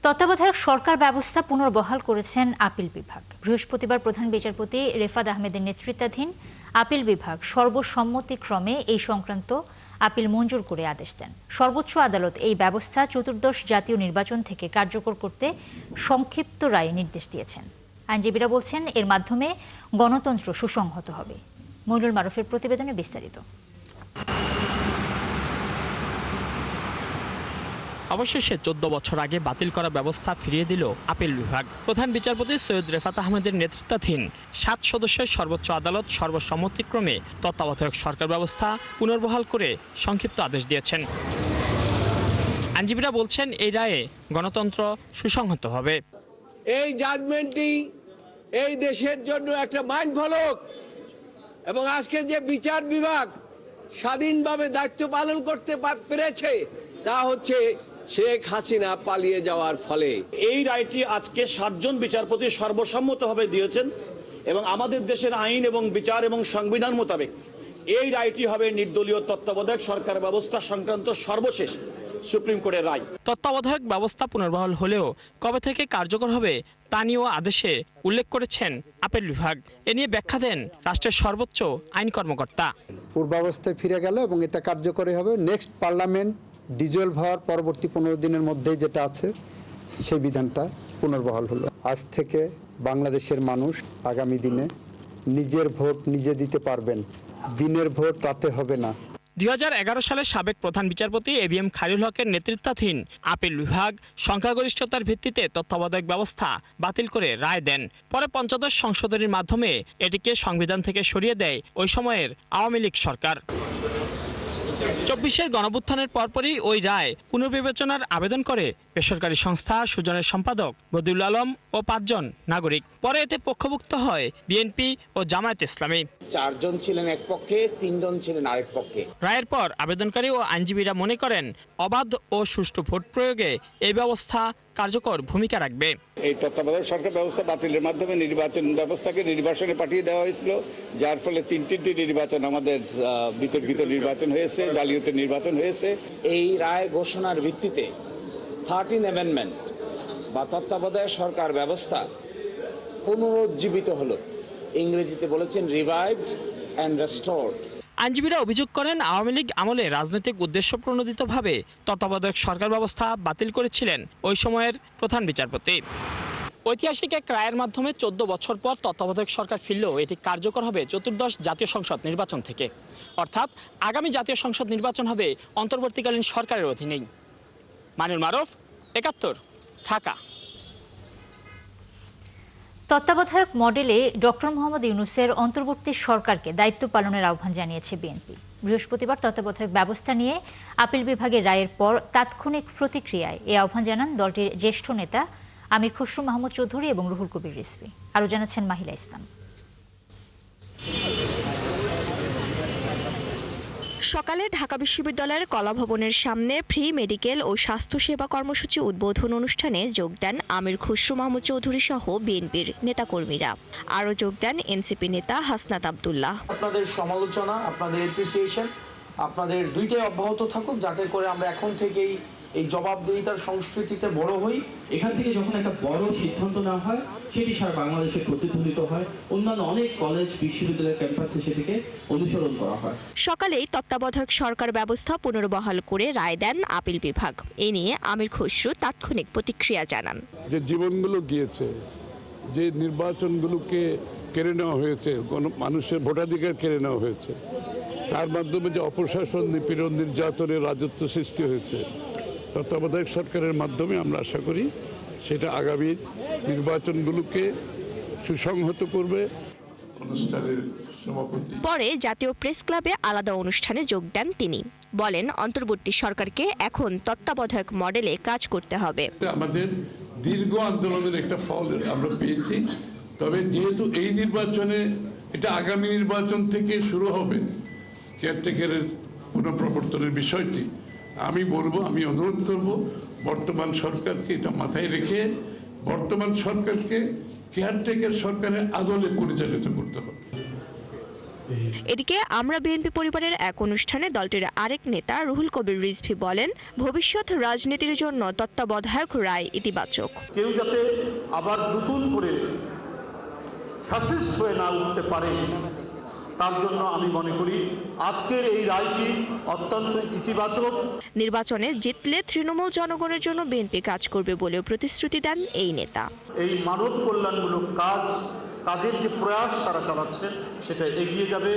তত্ত্বাবধায়ক সরকার ব্যবস্থা পুনর্বহাল করেছেন আপিল বিভাগ। বৃহস্পতিবার প্রধান বিচারপতি রেফাত আহমেদের নেতৃত্বাধীন আপিল বিভাগ সর্বসম্মতিক্রমে এই সংক্রান্ত আপিল মঞ্জুর করে আদেশ দেন। সর্বোচ্চ আদালত এই ব্যবস্থা চতুর্দশ জাতীয় নির্বাচন থেকে কার্যকর করতে সংক্ষিপ্ত রায়ে নির্দেশ দিয়েছেন। আইনজীবীরা বলছেন এর মাধ্যমে গণতন্ত্র সুসংহত হবে। মইনুল মারুফের প্রতিবেদনে বিস্তারিত। অবশেষে 14 বছর আগে বাতিল করা ব্যবস্থা ফিরিয়ে দিল আপিল বিভাগ। প্রধান বিচারপতি সৈয়দ রেফাত আহমেদের নেতৃত্বাধীন 7 সদস্যের সর্বোচ্চ আদালত সর্বসম্মতিক্রমে তত্ত্বাবধায়ক সরকার ব্যবস্থা পুনর্বহাল করে সংক্ষিপ্ত আদেশ দিয়েছেন। আইনজীবীরা বলছেন এই রায়ে গণতন্ত্র সুসংহত হবে। এই জাজমেন্টটি এই দেশের জন্য একটা মাইল ফলক এবং আজকে যে বিচার বিভাগ স্বাধীনভাবে দায়িত্ব পালন করতে পেরেছে তা হচ্ছে শেখ হাসিনা পালিয়ে যাওয়ার ফলে। এই রায়টি আজকে 7 জন বিচারপতি সর্বসম্মতভাবে দিয়েছেন এবং আমাদের দেশের আইন এবং বিচার এবং সংবিধান মোতাবেক এই রায়টি হবে নির্দলীয় তত্ত্বাবধায়ক সরকার ব্যবস্থা সংক্রান্ত সর্বশেষ সুপ্রিম কোর্টের রায়। তত্ত্বাবধায়ক ব্যবস্থা পুনর্বহাল হলেও কবে থেকে কার্যকর হবে তা নিয়েও আদেশে উল্লেখ করেছেন আপিল বিভাগ। এ নিয়ে ব্যাখ্যা দেন রাষ্ট্রের সর্বোচ্চ আইন কর্মকর্তা। পূর্বাবস্থায় ফিরে গেল এবং এটা কার্যকরী হবে নেক্সট পার্লামেন্ট ডিজলভ হওয়ার পরবর্তী 15 দিনের মধ্যেই যেটা আছে সেই বিধানটা পুনর্বহাল হলো। আজ থেকে বাংলাদেশের মানুষ আগামী দিনে নিজের ভোট নিজে দিতে পারবেন। দিনের ভোট রাতে হবে না। 2011 সালে সাবেক প্রধান বিচারপতি এবিএম খায়রুল হকের নেতৃত্বাধীন আপিল বিভাগ সংখ্যাগরিষ্ঠতার ভিত্তিতে তত্ত্বাবধায়ক ব্যবস্থা বাতিল করে রায় দেন। পরে পঞ্চদশ সংশোধনীর মাধ্যমে এটিকে সংবিধান থেকে সরিয়ে দেয় ওই সময়ের আওয়ামী লীগ সরকার। 24-এর গণঅভ্যুত্থানের পরপরই ওই রায় পুনর্বিবেচনার আবেদন করে বেসরকারি সংস্থা সুজনের সম্পাদক বদিউল আলম ও 5 জন নাগরিক। পরে এতে পক্ষভুক্ত হয় বিএনপি ও জামায়াত ইসলামী। 4 জন ছিলেন এক পক্ষে, 3 জন ছিলেন আরেক পক্ষে। রায়ের পর আবেদনকারী ও আইনজীবীরা মনে করেন অবাধ ও সুষ্ঠু ভোট প্রয়োগে এই ব্যবস্থা কার্যকর ভূমিকা রাখবে। এই তত্ত্বাবধায়ক সরকার ব্যবস্থা বাতিলের মাধ্যমে নির্বাচন ব্যবস্থাকে নির্বাসনে পাঠিয়ে দেওয়া হয়েছিল, যার ফলে 3টি নির্বাচন আমাদের বিতর্কিত নির্বাচন হয়েছে, জালিয়াতি নির্বাচন হয়েছে। এই রায় ঘোষণার ভিত্তিতে 13 অ্যামেন্ডমেন্ট বা তত্ত্বাবধায়ক সরকার ব্যবস্থা পুনরুজ্জীবিত হলো। ইংরেজিতে বলেছেন রিভাইভড অ্যান্ড রেস্টোরড। আইনজীবীরা অভিযোগ করেন আওয়ামী লীগ আমলে রাজনৈতিক উদ্দেশ্য প্রণোদিতভাবে তত্ত্বাবধায়ক সরকার ব্যবস্থা বাতিল করেছিলেন ওই সময়ের প্রধান বিচারপতি। ঐতিহাসিক এক রায়ের মাধ্যমে 14 বছর পর তত্ত্বাবধায়ক সরকার ফিরলেও এটি কার্যকর হবে চতুর্দশ জাতীয় সংসদ নির্বাচন থেকে। অর্থাৎ আগামী জাতীয় সংসদ নির্বাচন হবে অন্তর্বর্তীকালীন সরকারের অধীনেই। মইনুল মারুফ, 71, ঢাকা। তত্ত্বাবধায়ক মডেলে ডক্টর মোহাম্মদ ইউনূসের অন্তর্বর্তী সরকারকে দায়িত্ব পালনের আহ্বান জানিয়েছে বিএনপি। বৃহস্পতিবার তত্ত্বাবধায়ক ব্যবস্থা নিয়ে আপিল বিভাগের রায়ের পর তাৎক্ষণিক প্রতিক্রিয়ায় এই আহ্বান জানান দলটির জ্যেষ্ঠ নেতা আমির খসরু মাহমুদ চৌধুরী এবং রুহুল কবির রিজভী। আরও জানাচ্ছেন মাহিলা ইসলাম। সকালে ঢাকা বিশ্ববিদ্যালয়ের কলাভবনের সামনে ফ্রি মেডিকেল ও স্বাস্থ্যসেবা কর্মসূচি উদ্বোধন অনুষ্ঠানে যোগ দেন আমির খসরু মাহমুদ চৌধুরী সহ বিএনপির নেতাকর্মীরা। আরও যোগ দেন এনসিপি নেতা হাসনাত আব্দুল্লাহ। আপনাদের সমালোচনা, আপনাদের এপ্রিসিয়েশন, আপনাদের দুইটাই অব্যাহত থাকুক, যাতে করে আমরা এখন থেকেই এই জবাবদিহিতার সংস্কৃতিতে বড় হই। এখান থেকে যখন একটা বড় সিদ্ধান্ত নেওয়া হয় সেটি সারা বাংলাদেশে প্রতিধ্বনিত হয়, অন্যান্য অনেক কলেজ বিশ্ববিদ্যালয়ের ক্যাম্পাসে সেটিকে অনুসরণ করা হয়। সকালেই তত্ত্বাবধায়ক সরকার ব্যবস্থা পুনর্বহাল করে রায় দেন আপিল বিভাগ। এ নিয়ে আমির খসরু তাৎক্ষণিক প্রতিক্রিয়া জানান। যে জীবনগুলো গিয়েছে, যে নির্বাচনগুলোকে কেড়ে নেওয়া হয়েছে, মানুষের ভোটাধিকার কেড়ে নেওয়া হয়েছে, তার মাধ্যমে যে অপশাসন, নিপীড়ন, নির্যাতনের রাজত্ব সৃষ্টি হয়েছে, তত্ত্বাবধায়ক সরকারের মাধ্যমে আমরা আশা করি সেটা আগামী নির্বাচনগুলোকে সুসংহত করবে। অনুষ্ঠানের সভাপতি পরে জাতীয় প্রেস ক্লাবে আলাদা অনুষ্ঠানে যোগ দেন তিনি। বলেন অন্তর্বর্তী সরকারকে এখন তত্ত্বাবধায়ক মডেলে কাজ করতে হবে। আমাদের দীর্ঘ আন্দোলনের একটা ফল আমরা পেয়েছি। তবে যেহেতু এই নির্বাচনে এটা আগামী নির্বাচন থেকে শুরু হবে, কেয়ারটেকারের পুনঃপ্রবর্তনের বিষয়টি আমি অনুরোধ করব বর্তমান সরকারকে এটা মাথায় রেখে বর্তমান সরকারকে কেয়ারটেকার সরকারের আদলে পরিচালিত করতে হবে। এদিকে আমরা বিএনপি পরিবারের এক অনুষ্ঠানে দলটির আরেক নেতা রুহুল কবির রিজভী বলেন, ভবিষ্যৎ রাজনীতির জন্য তত্ত্বাবধায়ক রায় ইতিবাচক। কেউ যাতে আবার নতুন করে ফ্যাসিস্ট হয়ে না উঠতে পারে, তার জন্য আমি মনে করি আজকের এই রায়টি অত্যন্ত ইতিবাচক। নির্বাচনে জিতলে তৃণমূল জনগণের জন্য বিএনপি কাজ করবে বলেও প্রতিশ্রুতি দেন এই নেতা। এই মানব কল্যাণমূলক কাজের যে প্রয়াস তারা চালাচ্ছে সেটা এগিয়ে যাবে।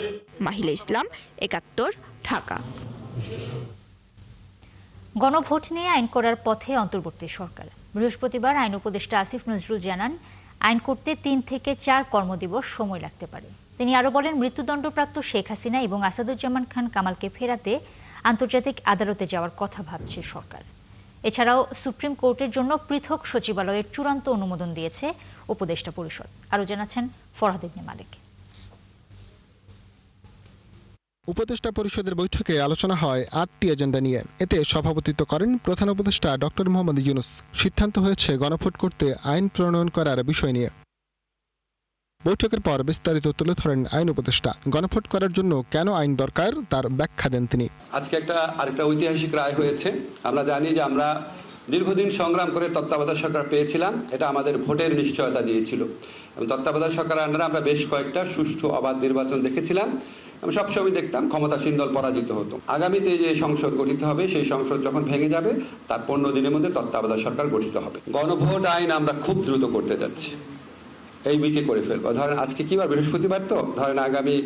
মাহিলা ইসলাম, ৭১, ঢাকা। গণভোট নিয়ে আইন করার পথে অন্তর্বর্তী সরকার। বৃহস্পতিবার আইন উপদেষ্টা আসিফ নজরুল জানান, আইন করতে ৩ থেকে ৪ কর্মদিবস সময় লাগতে পারে। তিনি আরও বলেন, মৃত্যুদণ্ডপ্রাপ্ত শেখ হাসিনা এবং আসাদুজ্জামান খান কামালকে ফেরাতে আন্তর্জাতিক আদালতে যাওয়ার কথা ভাবছে সরকার। এছাড়াও সুপ্রিম কোর্টের জন্য পৃথক সচিবালয়ের চূড়ান্ত অনুমোদন দিয়েছে উপদেষ্টা পরিষদ। আরও জানাচ্ছেন ফরহাদ ইবনে মালিক। উপদেষ্টা পরিষদের বৈঠকে আলোচনা হয় ৮টি এজেন্ডা নিয়ে। এতে সভাপতিত্ব করেন প্রধান উপদেষ্টা ডক্টর মোহাম্মদ ইউনূস। সিদ্ধান্ত হয়েছে গণভোট করতে আইন প্রণয়ন করার বিষয় নিয়ে। বৈঠকের পর বিস্তারিত তুলে ধরেন আইন উপদেষ্টা। গণভোট করার জন্য কেন আইন দরকার তার ব্যাখ্যা দেন তিনি। আজকে আরেকটা ঐতিহাসিক রায় হয়েছে। আমরা জানি যে আমরা দীর্ঘদিন সংগ্রাম করে তত্ত্বাবধায়ক সরকার পেয়েছিলাম, এটা আমাদের ভোটের নিশ্চয়তা দিয়েছিল এবং তত্ত্বাবধায়ক সরকারের আন্ডারে আমরা বেশ কয়েকটা সুষ্ঠু অবাধ নির্বাচন দেখেছিলাম। আমি সবসময় দেখতাম ক্ষমতাসীন দল পরাজিত হতো। আগামীতে যে সংসদ গঠিত হবে, সেই সংসদ যখন ভেঙে যাবে তার 15 দিনের মধ্যে তত্ত্বাবধায়ক সরকার গঠিত হবে। গণভোট আইন আমরা খুব দ্রুত করতে যাচ্ছি, এই উইকে করে ফেলবো। ধরেন আজকে কি বার, বৃহস্পতিবার, তো ধরেন আগামী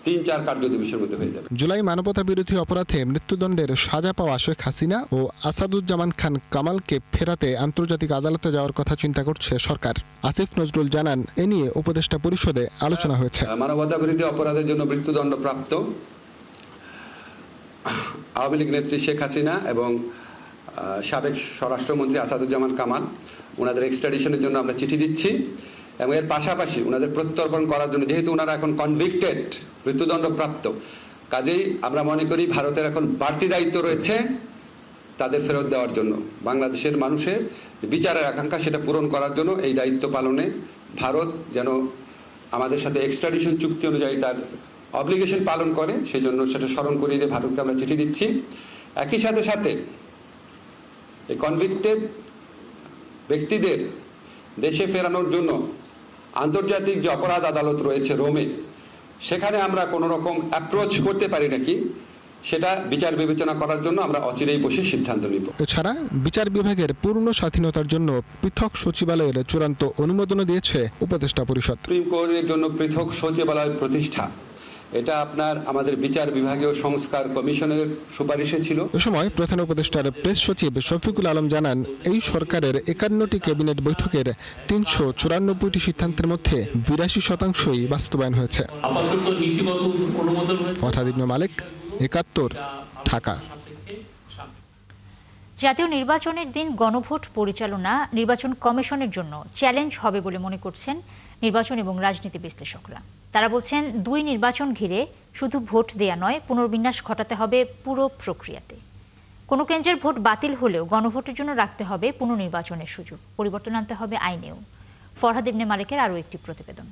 ৩-৪ কার্যদিবসের মধ্যে হয়ে যাবে। জুলাই মানবতা বিরোধী অপরাধে মৃত্যুদণ্ডের সাজা পাওয়া শেখ হাসিনা ও আসাদুজ্জামান খান কামালকে ফেরাতে আন্তর্জাতিক আদালতে যাওয়ার কথা চিন্তা করছে সরকার। আসিফ নজরুল জানান, এ নিয়ে উপদেষ্টা পরিষদে আলোচনা হয়েছে। মানবতা বিরোধী অপরাধের জন্য মৃত্যুদণ্ডপ্রাপ্ত আওয়ামী লীগ নেত্রী শেখ হাসিনা এবং সাবেক স্বরাষ্ট্রমন্ত্রী আসাদুজ্জামান কামাল, ওনাদের এক্সট্রাডিশনের জন্য আমরা চিঠি দিচ্ছি এবং এর পাশাপাশি ওনাদের প্রত্যর্পণ করার জন্য, যেহেতু ওনারা এখন কনভিক্টেড, মৃত্যুদণ্ডপ্রাপ্ত, কাজেই আমরা মনে করি ভারতের এখন বাড়তি দায়িত্ব রয়েছে তাদের ফেরত দেওয়ার জন্য। বাংলাদেশের মানুষের বিচারের আকাঙ্ক্ষা সেটা পূরণ করার জন্য এই দায়িত্ব পালনে ভারত যেন আমাদের সাথে এক্সট্রাডিশন চুক্তি অনুযায়ী তার অব্লিগেশন পালন করে, সেই জন্য সেটা স্মরণ করিয়ে দিয়ে ভারতকে আমরা চিঠি দিচ্ছি। একই সাথে এই কনভিক্টেড ব্যক্তিদের দেশে ফেরানোর জন্য আন্তর্জাতিক যে অপরাধ আদালত রয়েছে রোমে, সেখানে আমরা কোনো রকম অ্যাপ্রোচ করতে পারি নাকি সেটা বিচার বিবেচনা করার জন্য আমরা অচিরেই বসে সিদ্ধান্ত নিব। এছাড়া বিচার বিভাগের পূর্ণ স্বাধীনতার জন্য পৃথক সচিবালয়ের চূড়ান্ত অনুমোদনও দিয়েছে উপদেষ্টা পরিষদ। সুপ্রিম কোর্টের জন্য পৃথক সচিবালয় প্রতিষ্ঠা, এটা আমাদের বিচার বিভাগীয় সংস্কার কমিশনের সুপারিশে ছিল। এ সময় প্রধান উপদেষ্টার প্রেস সচিব শফিকুল আলম জানান, এই সরকারের 51টি ক্যাবিনেট বৈঠকের 394টি সিদ্ধান্তের মধ্যে 82%ই বাস্তবায়ন হয়েছে। ফরহাদ ইবনে মালিক, ৭১, ঢাকা। জাতীয় নির্বাচনের দিন গণভোট পরিচালনা নির্বাচন কমিশনের জন্য চ্যালেঞ্জ হবে বলে মনে করছেন নির্বাচন এবং রাজনীতি বিশ্লেষকরা। তারা বলছেন, 2 নির্বাচন ঘিরে শুধু ভোট দেয়া নয়, পুনর্বিন্যাস ঘটাতে হবে পুরো প্রক্রিয়াতে। কোনো কেন্দ্রের ভোট বাতিল হলেও গণভোটের জন্য রাখতে হবে পুনর্নির্বাচনের সুযোগ, পরিবর্তন আনতে হবে আইনেও। ফরহাদ ইবনে মালিকের আরও একটি প্রতিবেদন।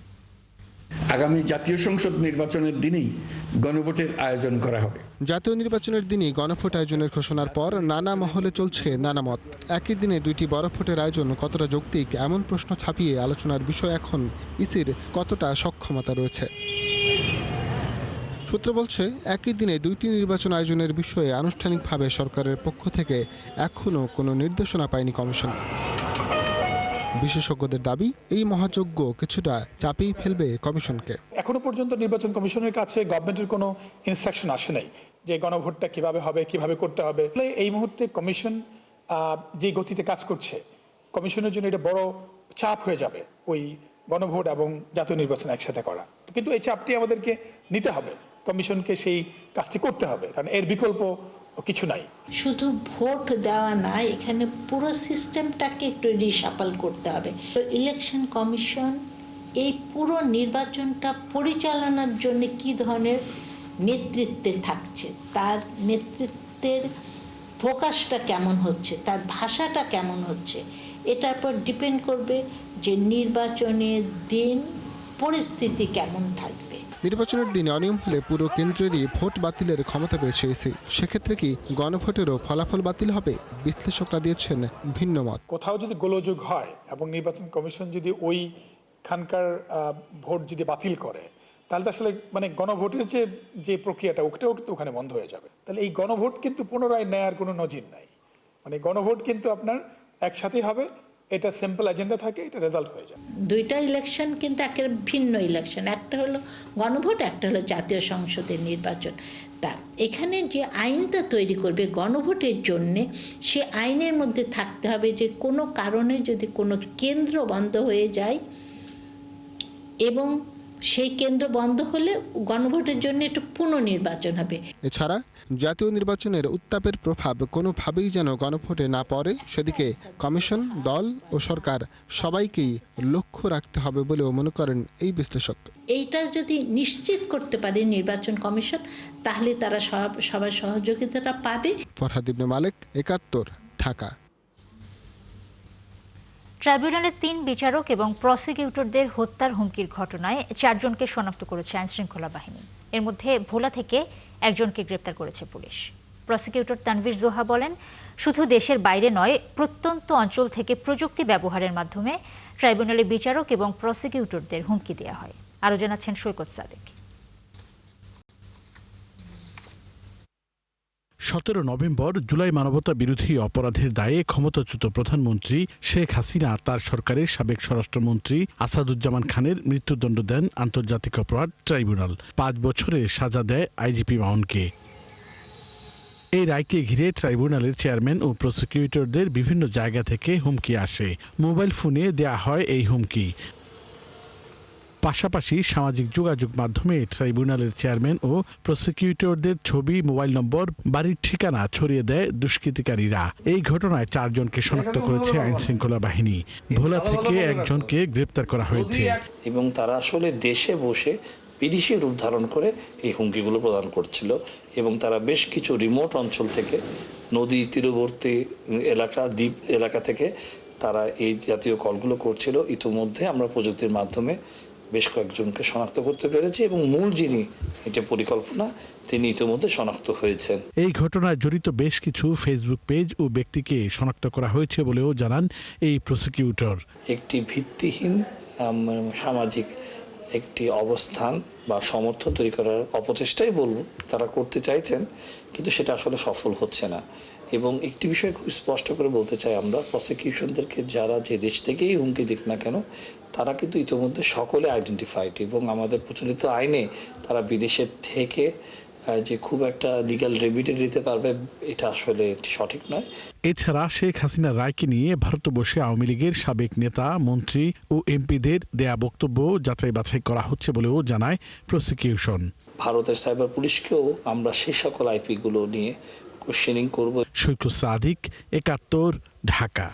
আগামী জাতীয় সংসদ নির্বাচনের দিনেই গণভোটের আয়োজন করা হবে। জাতীয় নির্বাচনের দিনই গণভোট আয়োজনের ঘোষণার পর নানা মহলে চলছে নানা মত। একই দিনে 2টি বড় ভোটের আয়োজন কতটা যৌক্তিক, এমন প্রশ্ন ছাপিয়ে আলোচনার বিষয় এখন ইসির কতটা সক্ষমতা রয়েছে। সূত্র বলছে, একই দিনে 2টি নির্বাচন আয়োজনের বিষয়ে আনুষ্ঠানিকভাবে সরকারের পক্ষ থেকে এখনও কোনো নির্দেশনা পায়নি কমিশন। বিশেষজ্ঞদের দাবি, এই মহাযজ্ঞ কিছুটা চাপিয়ে ফেলবে কমিশনকে। এখনো পর্যন্ত নির্বাচন কমিশনের কাছে গভর্নমেন্টের কোনো ইনস্ট্রাকশন আসে নাই যে গণভোটটা কিভাবে হবে, কিভাবে করতে হবে। এই মুহূর্তে কমিশন যে গতিতে কাজ করছে, কমিশনের জন্য এটা বড় চাপ হয়ে যাবে ওই গণভোট এবং জাতীয় নির্বাচন একসাথে করা। কিন্তু এই চাপটি আমাদেরকে নিতে হবে, কমিশনকে সেই কাজটি করতে হবে, কারণ এর বিকল্প কিছু নাই। শুধু ভোট দেওয়া না, এখানে পুরো সিস্টেমটাকে একটু রিশাফল করতে হবে। ইলেকশন কমিশন এই পুরো নির্বাচনটা পরিচালনার জন্য কি ধরনের নেতৃত্বে থাকছে, তার নেতৃত্বের প্রকাশটা কেমন হচ্ছে, তার ভাষাটা কেমন হচ্ছে, এটার পর ডিপেন্ড করবে যে নির্বাচনের দিন পরিস্থিতি কেমন থাকবে। নির্বাচনের দিনে অনিয়ম হলে পুরো কেন্দ্রেরই ভোট বাতিলের ক্ষমতা পেয়েছে ইসি। সেক্ষেত্রে কি গণভোটেরও ফলাফল বাতিল হবে? বিশ্লেষকরা দিয়েছেন ভিন্ন মত। কোথাও যদি গোলযোগ হয় এবং নির্বাচন কমিশন যদি ওইখানকার ভোট যদি বাতিল করে, তাহলে আসলে মানে গণভোটের যে প্রক্রিয়াটা ওটাও কিন্তু ওখানে বন্ধ হয়ে যাবে। তাহলে এই গণভোট কিন্তু পুনরায় নেয়ার কোনো নজির নাই। মানে গণভোট কিন্তু আপনার একসাথেই হবে, এটা সিম্পল এজেন্ডা থাকে, এটা রেজাল্ট হয়ে যায়। দুইটা ইলেকশন কিন্তু একেবারে ভিন্ন ইলেকশন, একটা হলো গণভোট, একটা হলো জাতীয় সংসদের নির্বাচন। তা এখানে যে আইনটা তৈরি করবে গণভোটের জন্যে, সে আইনের মধ্যে থাকতে হবে যে কোনো কারণে যদি কোনো কেন্দ্র বন্ধ হয়ে যায় এবং সেই কেন্দ্র বন্ধ হলে গণভোটের জন্য একটা পুনর্নির্বাচন হবে। এছাড়া জাতীয় নির্বাচনের উত্তাপের প্রভাব কোনোভাবেই যেন গণভোটে না পড়ে, সেদিকে কমিশন, দল ও সরকার সবাইকেই লক্ষ্য রাখতে হবে বলেও মনে করেন এই বিশ্লেষক। এইটা যদি নিশ্চিত করতে পারে নির্বাচন কমিশন, তাহলে তারা সবার সহযোগিতাটা পাবে। ফরহাদ ইবনে মালেক, ৭১, ঢাকা। ট্রাইব্যুনালের ৩ বিচারক এবং প্রসিকিউটরদের হত্যার হুমকির ঘটনায় ৪ জনকে শনাক্ত করেছে আইনশৃঙ্খলা বাহিনী। এর মধ্যে ভোলা থেকে একজনকে গ্রেপ্তার করেছে পুলিশ। প্রসিকিউটর তানভীর জোহা বলেন, শুধু দেশের বাইরে নয়, প্রত্যন্ত অঞ্চল থেকে প্রযুক্তি ব্যবহারের মাধ্যমে ট্রাইব্যুনালে বিচারক এবং প্রসিকিউটরদের হুমকি দেওয়া হয়। আরও জানাচ্ছেন সৈকত সাদেক। ১৭ নভেম্বর জুলাই মানবতা বিরোধী অপরাধের দায়ে ক্ষমতাচ্যুত প্রধানমন্ত্রী শেখ হাসিনা তার সরকারের সাবেক স্বরাষ্ট্রমন্ত্রী আসাদুজ্জামান খানের মৃত্যুদণ্ড দেন আন্তর্জাতিক অপরাধ ট্রাইব্যুনাল। ৫ বছরের সাজা দেয় আইজিপি মামুনকে। এই রায়কে ঘিরে ট্রাইব্যুনালের চেয়ারম্যান ও প্রসিকিউটরদের বিভিন্ন জায়গা থেকে হুমকি আসে। মোবাইল ফোনে দেয়া হয় এই হুমকি। পাশাপাশি সামাজিক যোগাযোগ মাধ্যমে ট্রাইব্যুনালের চেয়ারম্যান ও প্রসিকিউটরদের ছবি, মোবাইল নম্বর, বাড়ির ঠিকানা ছড়িয়ে দেয় দুষ্কৃতিকারীরা। এই ঘটনায় ৪ জনকে শনাক্ত করেছে আইনশৃঙ্খলা বাহিনী। ভোলা থেকে একজনকে গ্রেপ্তার করা হয়েছে। এবং তারা আসলে দেশে বসে বিদেশি রূপ ধারণ করে এই হুমকিগুলো প্রদান করছিল এবং তারা বেশ কিছু রিমোট অঞ্চল থেকে, নদী তীরবর্তী এলাকা, দ্বীপ এলাকা থেকে তারা এই জাতীয় কলগুলো করছিল। ইতিমধ্যে আমরা প্রযুক্তির মাধ্যমে বেশ কয়েকজনকে শনাক্ত করতে পেরেছি এবং মূল যিনি এটা পরিকল্পনা, তিনি ইতিমধ্যে শনাক্ত হয়েছেন। এই ঘটনায় জড়িত বেশ কিছু ফেসবুক পেজ ও ব্যক্তিকে শনাক্ত করা হয়েছে বলেও জানান এই প্রসিকিউটর। একটি ভিত্তিহীন সামাজিক একটি অবস্থান বা সমর্থন তৈরি করার অপচেষ্টাই বলবো তারা করতে চাইছেন, কিন্তু সেটা আসলে সফল হচ্ছে না। এবং একটি বিষয় খুব স্পষ্ট করে বলতে চাই, আমরা প্রসিকিউশনদেরকে যারা যে দেশ থেকেই হুমকি দিক না কেন, তারা কিন্তু ইতিমধ্যে সকলে আইডেন্টিফাইড এবং আমাদের প্রচলিত আইনে তারা বিদেশের থেকে যে খুব একটা লিগ্যাল রেমিডি দিতে পারবে, এটা আসলে সঠিক নয়। এছাড়া শেখ হাসিনার রায়কে নিয়ে ভারতবর্ষে আওয়ামী লীগের সাবেক নেতা, মন্ত্রী ও এমপিদের দেয়া বক্তব্য যাচাই বাছাই করা হচ্ছে বলেও জানায় প্রসিকিউশন। ভারতের সাইবার পুলিশকেও আমরা সেই সকল আইপিগুলো নিয়ে কোশ্চেনিং করব। সৈকত সাদিক, ৭১, ঢাকা।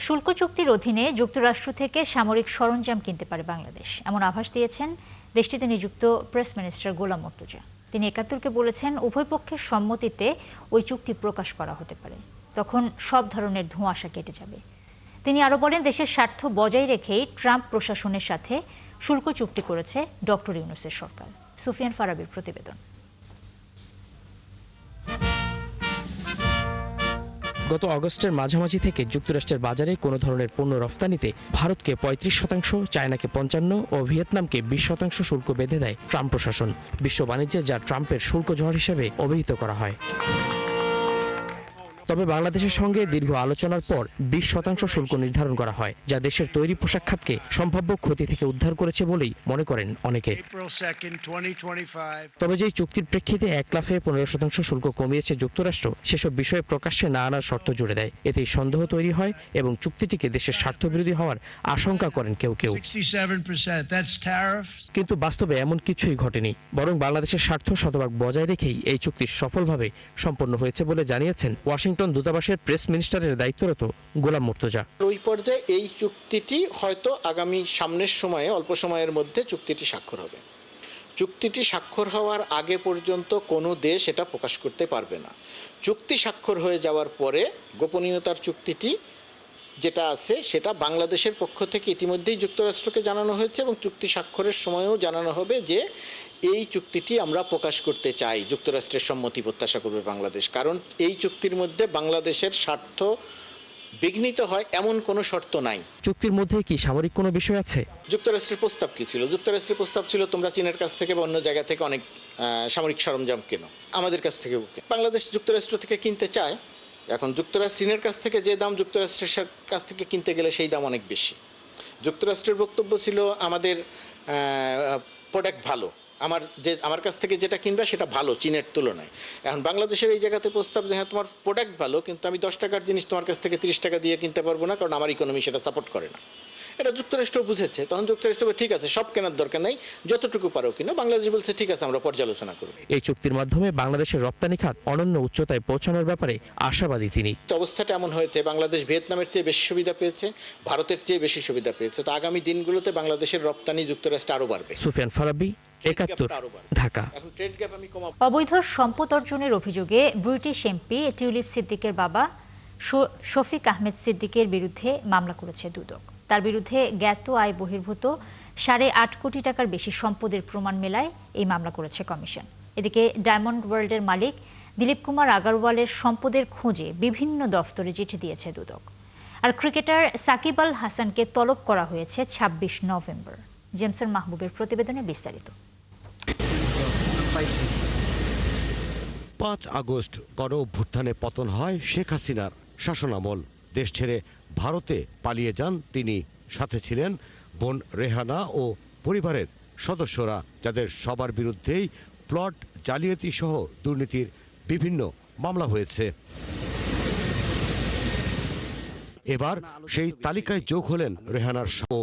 শুল্ক চুক্তির অধীনে যুক্তরাষ্ট্র থেকে সামরিক সরঞ্জাম কিনতে পারে বাংলাদেশ, এমন আভাস দিয়েছেন দেশটিতে নিযুক্ত প্রেস মিনিস্টার গোলাম মর্তুজা। তিনি ৭১কে বলেছেন, উভয় পক্ষের সম্মতিতে ওই চুক্তি প্রকাশ করা হতে পারে, তখন সব ধরনের ধোঁয়াশা কেটে যাবে। তিনি আরও বলেন, দেশের স্বার্থ বজায় রেখেই ট্রাম্প প্রশাসনের সাথে শুল্ক চুক্তি করেছে ডক্টর ইউনূসের সরকার। সুফিয়ান ফারাবির প্রতিবেদন। গত আগস্টের মাঝামাঝি থেকে যুক্তরাষ্ট্রের বাজারে কোনো ধরনের পণ্য রফতানিতে ভারতকে ৩৫%, চায়নাকে ৫৫% ও ভিয়েতনামকে ২০% শুল্ক বেঁধে দেয় ট্রাম্প প্রশাসন। বিশ্ব বাণিজ্যে যা ট্রাম্পের শুল্ক ঝড় হিসেবে অভিহিত করা হয়। তবে বাংলাদেশের সঙ্গে দীর্ঘ আলোচনার পর ২০% শুল্ক নির্ধারণ করা হয়, যা দেশের তৈরি পোশাক খাতকে সম্ভাব্য ক্ষতি থেকে উদ্ধার করেছে বলেই মনে করেন অনেকে। তবে যেই চুক্তির প্রেক্ষিতে ১ লাফে ১৫% শুল্ক কমিয়েছে যুক্তরাষ্ট্র, সেসব বিষয়ে প্রকাশ্যে না আনার শর্ত জুড়ে দেয়। এতেই সন্দেহ তৈরি হয় এবং চুক্তিটিকে দেশের স্বার্থবিরোধী হওয়ার আশঙ্কা করেন কেউ কেউ। কিন্তু বাস্তবে এমন কিছুই ঘটেনি, বরং বাংলাদেশের স্বার্থ শতভাগ বজায় রেখেই এই চুক্তি সফলভাবে সম্পন্ন হয়েছে বলে জানিয়েছেন ওয়াশিংটন দূতাবাসের প্রেস মিনিস্টারের দায়িত্বরত গোলাম মর্তুজা। ওই পর্যায়ে এই চুক্তিটি হয়তো আগামী সামনের সময়ে, অল্প সময়ের মধ্যে চুক্তিটি স্বাক্ষর হবে। চুক্তিটি স্বাক্ষর হওয়ার আগে পর্যন্ত কোনো দেশ এটা প্রকাশ করতে পারবে না। চুক্তি স্বাক্ষর হয়ে যাওয়ার পরে গোপনীয়তার চুক্তিটি যেটা আছে সেটা বাংলাদেশের পক্ষ থেকে ইতিমধ্যেই যুক্তরাষ্ট্রকে জানানো হয়েছে এবং চুক্তি স্বাক্ষরের সময়ও জানানো হবে যে এই চুক্তিটি আমরা প্রকাশ করতে চাই, যুক্তরাষ্ট্রের সম্মতি প্রত্যাশা করবে বাংলাদেশ। কারণ এই চুক্তির মধ্যে বাংলাদেশের স্বার্থ বিঘ্নিত হয় এমন কোনো শর্ত নাই। চুক্তির মধ্যে কি সামরিক কোনো বিষয় আছে? যুক্তরাষ্ট্রের প্রস্তাব কি ছিল? যুক্তরাষ্ট্রের প্রস্তাব ছিল তোমরা চীনের কাছ থেকে বা অন্য জায়গা থেকে অনেক সামরিক সরঞ্জাম কেনো, আমাদের কাছ থেকে বাংলাদেশ যুক্তরাষ্ট্র থেকে কিনতে চায়। এখন যুক্তরাষ্ট্র চীনের কাছ থেকে যে দাম যুক্তরাষ্ট্রের কাছ থেকে কিনতে গেলে সেই দাম অনেক বেশি। যুক্তরাষ্ট্রের বক্তব্য ছিল আমাদের প্রোডাক্ট ভালো, আমার কাছ থেকে যেটা কিনবা সেটা ভালো চীনের তুলনায়। এখন বাংলাদেশের এই জায়গাতে প্রস্তাব যে হ্যাঁ তোমার প্রোডাক্ট ভালো, কিন্তু আমি 10 টাকার জিনিস তোমার কাছ থেকে 30 টাকা দিয়ে কিনতে পারবো না, কারণ আমার ইকোনমি সেটা সাপোর্ট করে না। এটা যুক্তরাষ্ট্র বুঝেছে। তখন যুক্তরাষ্ট্র ঠিক আছে, সব কেনার দরকার নাই, যতটুকু পারো কিনো। বাংলাদেশ বলছে ঠিক আছে, আমরা পর্যালোচনা করব। এই চুক্তির মাধ্যমে বাংলাদেশের রপ্তানি খাত অনন্য উচ্চতায় পৌঁছানোর ব্যাপারে আশাবাদী তিনি। অবস্থাটা এমন হয়েছে, বাংলাদেশ ভিয়েতনামের চেয়ে বেশি সুবিধা পেয়েছে, ভারতের চেয়ে বেশি সুবিধা পেয়েছে। তো আগামী দিনগুলোতে বাংলাদেশের রপ্তানি যুক্তরাষ্ট্রে আরো বাড়বে। সুফিয়ান ফারাবি, ৭১, ঢাকা। অবৈধ সম্পদ অর্জনের অভিযোগে ব্রিটিশ এমপি টিউলিপ সিদ্দিকের বাবা শফিক আহমেদ সিদ্দিকের বিরুদ্ধে মামলা করেছে দুদক। তার বিরুদ্ধে জ্ঞাত আয় বহির্ভূত 8.5 কোটি টাকার বেশি সম্পদের প্রমাণ মেলায় এই মামলা করেছে কমিশন। এদিকে ডায়মন্ড ওয়ার্ল্ডের মালিক দিলীপ কুমার আগারওয়ালের সম্পদের খোঁজে বিভিন্ন দফতরে চিঠি দিয়েছে দুদক। আর ক্রিকেটার সাকিব আল হাসানকে তলব করা হয়েছে 26 নভেম্বর। জেমসন মাহবুবের প্রতিবেদনে বিস্তারিত। 5 আগস্ট গণ অভ্যুত্থানে পতন হয় শেখ হাসিনার শাসনামল। দেশ ছেড়ে ভারতে পালিয়ে যান তিনি। সাথে ছিলেন বোন রেহানা ও পরিবারের সদস্যরা, যাদের সবার বিরুদ্ধেই প্লট, জালিয়াতি সহ দুর্নীতির বিভিন্ন মামলা হয়েছে। এবার সেই তালিকায় যোগ হলেন রেহানার ও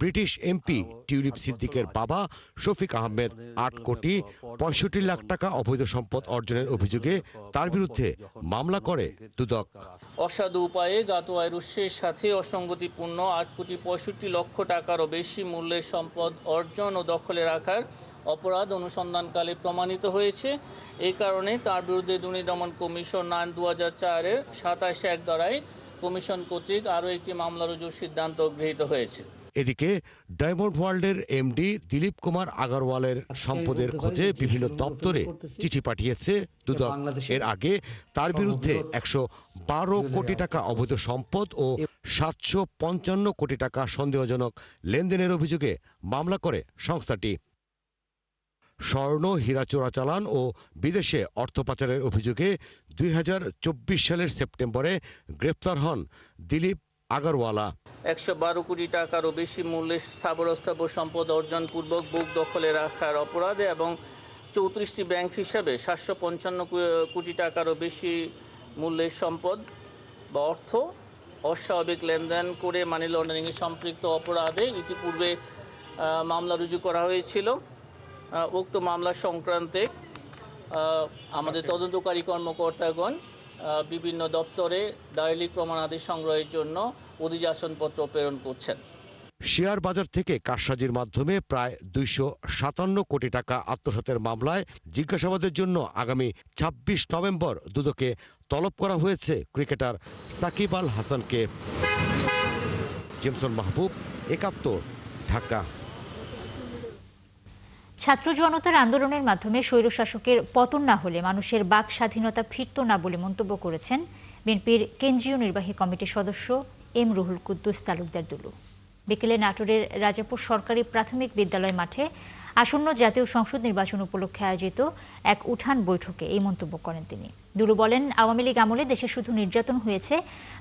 ব্রিটিশ এমপি টিউলিপ সিদ্দিকের বাবা শফিক আহমেদ। 8 কোটি 65 লাখ টাকা অবৈধ সম্পদ অর্জনের অভিযোগে তার বিরুদ্ধে মামলা করে দুদক। অসাধু উপায়ে জ্ঞাত আয়ের উৎসের সাথে অসঙ্গতিপূর্ণ 8 কোটি 65 লক্ষ টাকারও বেশি মূল্যের সম্পদ অর্জন ও দখলে রাখার অপরাধ অনুসন্ধানকালে প্রমাণিত হয়েছে। এই কারণে তার বিরুদ্ধে দুর্নীতি দমন কমিশন আইন 2004-এর 27(1) ধারায় কমিশন কর্তৃক আরও একটি মামলা রুজুর সিদ্ধান্ত গৃহীত হয়েছে। এদিকে ডায়মন্ড ওয়ার্ল্ডের এমডি দিলীপ কুমার আগারওয়ালের সম্পদের খোঁজে বিভিন্ন দপ্তরে চিঠি পাঠিয়েছে দুদক। এর আগে তার বিরুদ্ধে 112 কোটি টাকা অবৈধ সম্পদ ও 755 কোটি টাকা সন্দেহজনক লেনদেনের অভিযোগে মামলা করে সংস্থাটি। স্বর্ণ, হীরা চোরাচালান ও বিদেশে অর্থ পাচারের অভিযোগে 2024 সালের সেপ্টেম্বরে গ্রেপ্তার হন দিলীপ আগারওয়ালা। 112 কোটি টাকারও বেশি মূল্যের স্থাবর অস্থাবর সম্পদ অর্জনপূর্বক বুক দখলে রাখার অপরাধে এবং 34টি ব্যাংক হিসাবে 755 কোটি টাকারও বেশি মূল্যের সম্পদ বা অর্থ অস্বাভাবিক লেনদেন করে মানি লন্ডারিংয়ে সম্পৃক্ত অপরাধে ইতিপূর্বে মামলা রুজু করা হয়েছিল। উক্ত মামলা সংক্রান্তে আমাদের তদন্তকারী কর্মকর্তাগণ বিভিন্ন দপ্তরে দায়িত্ব প্রমাণাদি সংগ্রহের জন্য অধিযাচনপত্র প্রেরণ করছেন। শেয়ার বাজার থেকে কারসাজির মাধ্যমে প্রায় 257 কোটি টাকা আত্মসাতের মামলায় জিজ্ঞাসাবাদের জন্য আগামী 26 নভেম্বর দুদকে তলব করা হয়েছে ক্রিকেটার সাকিব আল হাসানকে। জেমসন মাহবুব, 71, ঢাকা। ছাত্র জনতার আন্দোলনের মাধ্যমে স্বৈরশাসকের পতন না হলে মানুষের বাক স্বাধীনতা ফিরত না বলে মন্তব্য করেছেন বিএনপির কেন্দ্রীয় নির্বাহী কমিটির সদস্য এম রুহুল কুদ্দুস তালুকদার দুলু। বিকেলে নাটোরের রাজাপুর সরকারি প্রাথমিক বিদ্যালয় মাঠে আসন্ন জাতীয় সংসদ নির্বাচন উপলক্ষে আয়োজিত এক উঠান বৈঠকে এই মন্তব্য করেন তিনি। দুলু বলেন, আওয়ামী লীগ আমলে দেশে শুধু নির্যাতন হয়েছে,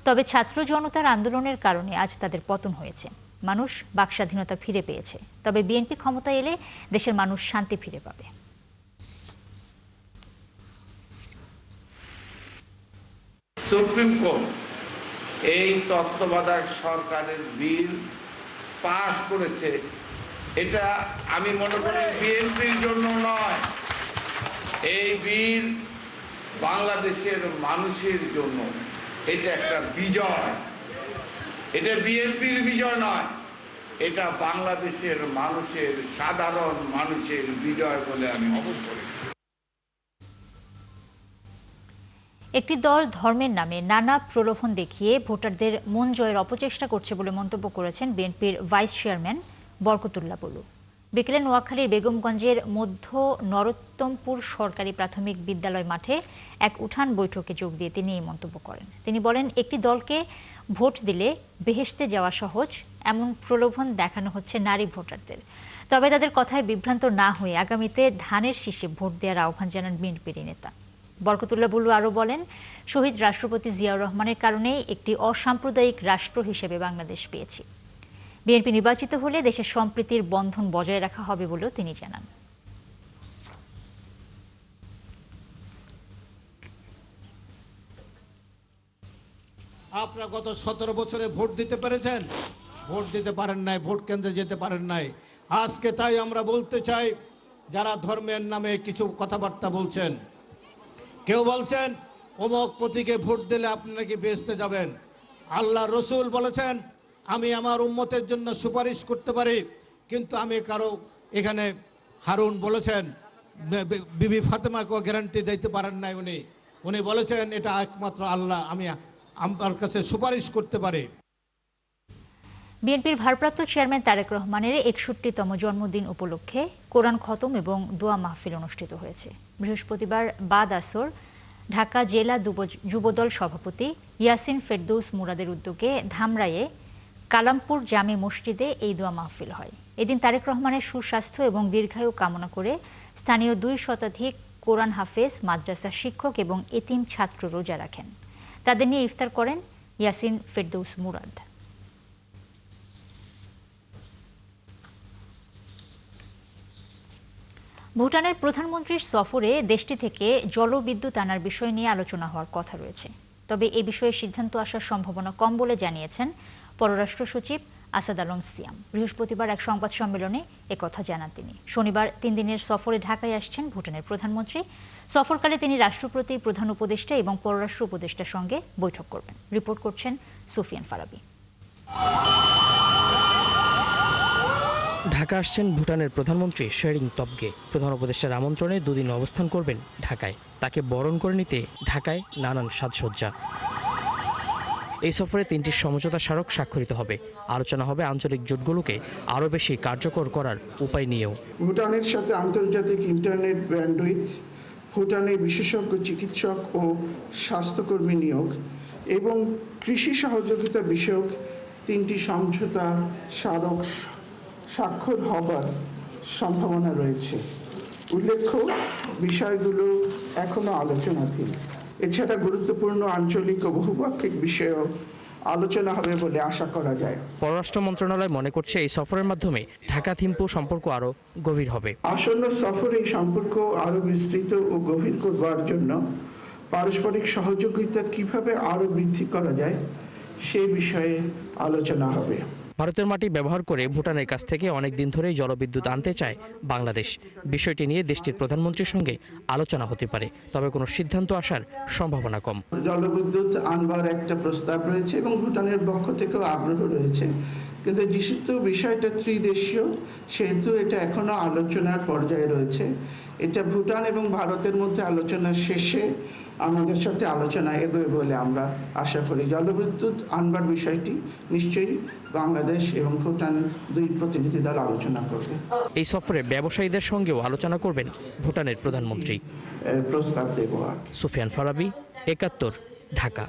তবে ছাত্র জনতার আন্দোলনের কারণে আজ তাদের পতন হয়েছে। মানুষ বাক স্বাধীনতা ফিরে পেয়েছে, তবে বিএনপি ক্ষমতায় এলে দেশের মানুষ শান্তি ফিরে পাবে। সুপ্রিম কোর্ট এই তত্ত্বাবধায়ক সরকারের বিল পাস করেছে, এটা আমি মনে করি বিএনপির জন্য নয়, এই বিল বাংলাদেশের মানুষের জন্য। এটা একটা বিজয়, এটা বিএনপির বিজয় নয়, এটা বাংলাদেশের মানুষের, সাধারণ মানুষের বিজয় বলে আমি মনে করি। একটি দল ধর্মের নামে নানা প্রলোভন দেখিয়ে ভোটারদের মন জয়ের অপচেষ্টা করছে বলে মন্তব্য করেছেন বিএনপির ভাইস চেয়ারম্যান বরকতুল্লাহ বুলু। বিকেলে নোয়াখালীর বেগমগঞ্জের মধ্য নরোত্তমপুর সরকারি প্রাথমিক বিদ্যালয় মাঠে এক উঠান বৈঠকে যোগ দিয়ে তিনি এই মন্তব্য করেন। তিনি বলেন, একটি দলকে ভোট দিলে বেহেশতে যাওয়া সহজ, এমন প্রলোভন দেখানো হচ্ছে নারী ভোটারদের। তবে তাদের কথায় বিভ্রান্ত না হয়ে আগামীতে ধানের শীষে ভোট দেওয়ার আহ্বান জানান বিএনপির নেতা। বরকতুল্লাহ বুলু আরও বলেন, শহীদ রাষ্ট্রপতি জিয়াউর রহমানের কারণেই একটি অসাম্প্রদায়িক রাষ্ট্র হিসেবে বাংলাদেশ পেয়েছি। বিএনপি নির্বাচিত হলে দেশের সম্প্রীতির বন্ধন বজায় রাখা হবে বলেও তিনি জানান। আপনারা গত 17 বছরে ভোট দিতে পেরেছেন? ভোট দিতে পারেন নাই, ভোট কেন্দ্রে যেতে পারেন নাই। আজকে তাই আমরা বলতে চাই, যারা ধর্মের নামে কিছু কথাবার্তা বলছেন, কেউ বলছেন অমুক প্রতীকে ভোট দিলে আপনি নাকি বেহেশতে যাবেন। আল্লাহ রসুল বলেছেন, আমি আমার উম্মতের জন্য সুপারিশ করতে পারি, কিন্তু আমি কারো এখানে হারুন বলেছেন বিবি ফাতেমাকে গ্যারান্টি দিতে পারেন নাই। উনি বলেছেন এটা একমাত্র আল্লাহ, আমি আমার কাছে সুপারিশ করতে পারি। বিএনপির ভারপ্রাপ্ত চেয়ারম্যান তারেক রহমানের 61তম জন্মদিন উপলক্ষে কোরআন খতম এবং দোয়া মাহফিল অনুষ্ঠিত হয়েছে। বৃহস্পতিবার বাদ আসর ঢাকা জেলা যুবদল সভাপতি ইয়াসিন ফেরদৌস মুরাদের উদ্যোগে ধামরাইয়ে কালামপুর জামে মসজিদে এই দোয়া মাহফিল হয়। এদিন তারেক রহমানের সুস্বাস্থ্য এবং দীর্ঘায়ু কামনা করে স্থানীয় 2 শতাধিক কোরআন হাফেজ, মাদ্রাসা শিক্ষক এবং এতিম ছাত্র রোজা রাখেন। তাদের নিয়ে ইফতার করেন ইয়াসিন ফেরদৌস মুরাদ। ভুটানের প্রধানমন্ত্রীর সফরে দেশটি থেকে জলবিদ্যুৎ আনার বিষয় নিয়ে আলোচনা হওয়ার কথা রয়েছে। তবে এ বিষয়ে সিদ্ধান্ত আসার সম্ভাবনা কম বলে জানিয়েছেন পররাষ্ট্র সচিব আসাদ আলম সিয়াম। বৃহস্পতিবার এক সংবাদ সম্মেলনে একথা জানান তিনি। শনিবার 3 দিনের সফরে ঢাকায় আসছেন ভুটানের প্রধানমন্ত্রী। সফরকালে তিনি রাষ্ট্রপতি, প্রধান উপদেষ্টা এবং পররাষ্ট্র উপদেষ্টার সঙ্গে বৈঠক করবেন। রিপোর্ট করছেন সুফিয়ান ফারাবি। ঢাকা আসছেন ভুটানের প্রধানমন্ত্রী শেরিং তবগে। প্রধান উপদেষ্টার আমন্ত্রণে 2 দিন অবস্থান করবেন ঢাকায়। তাকে বরণ করে নিতে ঢাকায় নানান সাজসজ্জা। এই সফরে 3টি সমঝোতা স্মারক স্বাক্ষরিত হবে। আলোচনা হবে আঞ্চলিক জোটগুলোকে আরও বেশি কার্যকর করার উপায় নিয়েও। ভুটানের সাথে আন্তর্জাতিক ইন্টারনেট ব্যান্ডউইথ, ভুটানের বিশেষজ্ঞ চিকিৎসক ও স্বাস্থ্যকর্মী নিয়োগ এবং কৃষি সহযোগিতা বিষয়ক 3টি সমঝোতা স্মারক স্বাক্ষর হবার সম্ভাবনা রয়েছে। উল্লেখ্য, বিষয়গুলো এখনো আলোচনাধীন। এছাড়া গুরুত্বপূর্ণ আঞ্চলিক ও বহুপাক্ষিক বিষয়েও আলোচনা হবে বলে আশা করা যায়। পররাষ্ট্র মন্ত্রণালয় মনে করছে এই সফরের মাধ্যমে ঢাকা থিম্পু সম্পর্ক আরও গভীর হবে। আসন্ন সফরে এই সম্পর্ক আরও বিস্তৃত ও গভীর করবার জন্য পারস্পরিক সহযোগিতা কিভাবে আরও বৃদ্ধি করা যায় সে বিষয়ে আলোচনা হবে। ভারতের মাটি ব্যবহার করে ভুটানের কাছ থেকে অনেক দিন ধরেই জলবিদ্যুৎ আনতে চায় বাংলাদেশ। বিষয়টি নিয়ে দেশটির প্রধানমন্ত্রীর সঙ্গে আলোচনা হতে পারে, তবে কোনো সিদ্ধান্ত আসার সম্ভাবনা কম। জলবিদ্যুৎ আনবার একটা প্রস্তাব রয়েছে এবং ভুটানের পক্ষ থেকেও আগ্রহ রয়েছে, কিন্তু যেহেতু বিষয়টা ত্রিদেশীয় সেহেতু এটা এখনো আলোচনার পর্যায়ে রয়েছে। এটা ভুটান এবং ভারতের মধ্যে আলোচনা শেষে আমাদের সাথে আলোচনা এগোবে বলে আমরা আশা করি। জলবিদ্যুৎ আনবার বিষয়টি নিশ্চয়ই বাংলাদেশ এবং ভুটান 2 প্রতিনিধি দল আলোচনা করবে। এই সফরে ব্যবসায়ীদের সঙ্গেও আলোচনা করবেন ভুটানের প্রধানমন্ত্রী। প্রস্তাব দেব। সুফিয়ান ফারাবি, 71, ঢাকা।